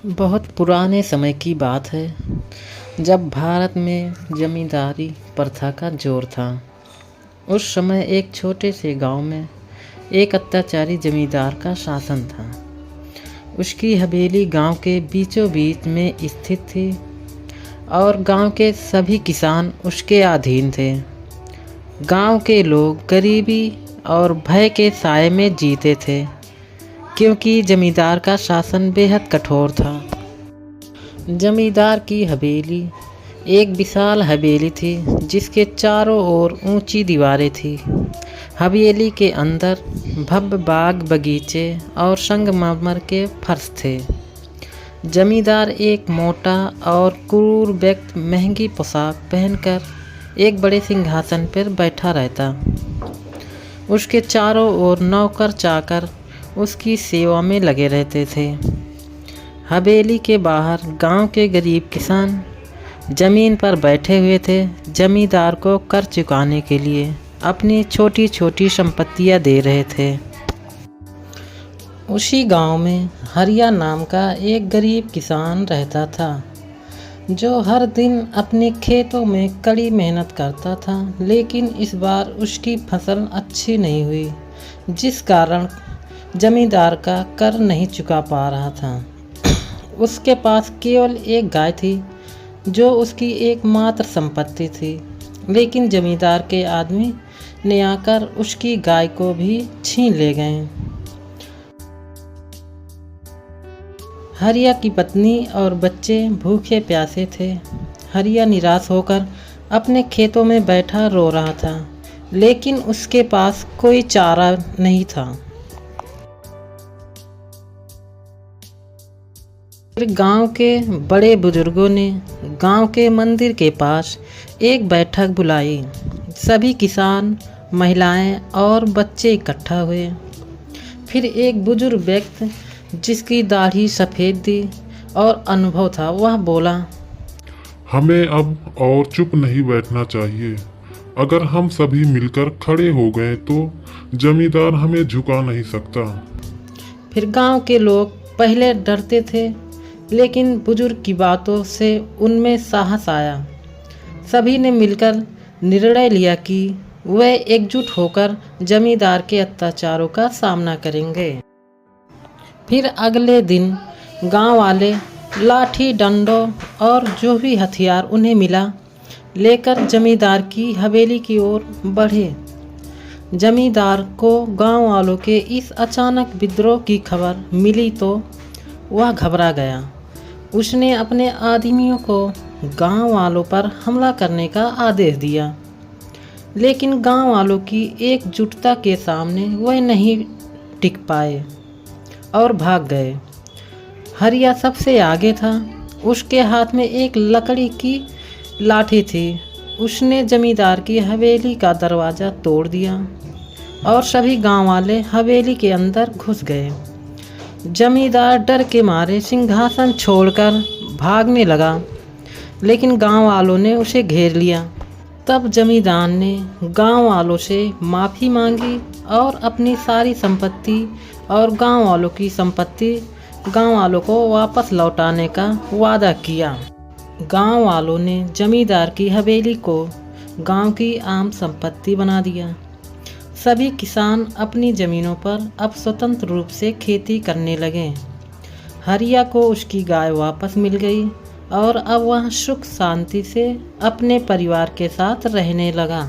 बहुत पुराने समय की बात है, जब भारत में जमींदारी प्रथा का जोर था। उस समय एक छोटे से गांव में एक अत्याचारी जमींदार का शासन था। उसकी हवेली गांव के बीचों बीच में स्थित थी और गांव के सभी किसान उसके अधीन थे। गांव के लोग गरीबी और भय के साए में जीते थे, क्योंकि जमींदार का शासन बेहद कठोर था। जमींदार की हवेली एक विशाल हवेली थी, जिसके चारों ओर ऊंची दीवारें थी। हवेली के अंदर भव्य बाग बगीचे और संगमरमर के फर्श थे। जमींदार एक मोटा और क्रूर व्यक्ति महंगी पोशाक पहनकर एक बड़े सिंहासन पर बैठा रहता। उसके चारों ओर नौकर चाकर उसकी सेवा में लगे रहते थे। हवेली के बाहर गांव के गरीब किसान जमीन पर बैठे हुए थे, जमींदार को कर चुकाने के लिए अपनी छोटी छोटी संपत्तियां दे रहे थे। उसी गांव में हरिया नाम का एक गरीब किसान रहता था, जो हर दिन अपने खेतों में कड़ी मेहनत करता था। लेकिन इस बार उसकी फसल अच्छी नहीं हुई, जिस कारण जमींदार का कर नहीं चुका पा रहा था। उसके पास केवल एक गाय थी, जो उसकी एकमात्र संपत्ति थी। लेकिन जमींदार के आदमी ने आकर उसकी गाय को भी छीन ले गए। हरिया की पत्नी और बच्चे भूखे प्यासे थे। हरिया निराश होकर अपने खेतों में बैठा रो रहा था, लेकिन उसके पास कोई चारा नहीं था। फिर गांव के बड़े बुजुर्गों ने गांव के मंदिर के पास एक बैठक बुलाई। सभी किसान, महिलाएं और बच्चे इकट्ठा हुए। फिर एक बुजुर्ग व्यक्ति, जिसकी दाढ़ी सफ़ेद थी और अनुभव था, वह बोला, हमें अब और चुप नहीं बैठना चाहिए। अगर हम सभी मिलकर खड़े हो गए तो जमींदार हमें झुका नहीं सकता। फिर गांव के लोग पहले डरते थे, लेकिन बुजुर्ग की बातों से उनमें साहस आया। सभी ने मिलकर निर्णय लिया कि वे एकजुट होकर जमींदार के अत्याचारों का सामना करेंगे। फिर अगले दिन गांव वाले लाठी, डंडों और जो भी हथियार उन्हें मिला लेकर जमींदार की हवेली की ओर बढ़े। जमींदार को गांव वालों के इस अचानक विद्रोह की खबर मिली तो वह घबरा गया। उसने अपने आदमियों को गांव वालों पर हमला करने का आदेश दिया, लेकिन गांव वालों की एकजुटता के सामने वह नहीं टिक पाए और भाग गए। हरिया सबसे आगे था। उसके हाथ में एक लकड़ी की लाठी थी। उसने जमींदार की हवेली का दरवाज़ा तोड़ दिया और सभी गांव वाले हवेली के अंदर घुस गए। जमींदार डर के मारे सिंहासन छोड़कर भागने लगा, लेकिन गांव वालों ने उसे घेर लिया। तब जमींदार ने गांव वालों से माफ़ी मांगी और अपनी सारी संपत्ति और गांव वालों की संपत्ति गांव वालों को वापस लौटाने का वादा किया। गांव वालों ने जमींदार की हवेली को गांव की आम संपत्ति बना दिया। सभी किसान अपनी ज़मीनों पर अब स्वतंत्र रूप से खेती करने लगे। हरिया को उसकी गाय वापस मिल गई और अब वह सुख शांति से अपने परिवार के साथ रहने लगा।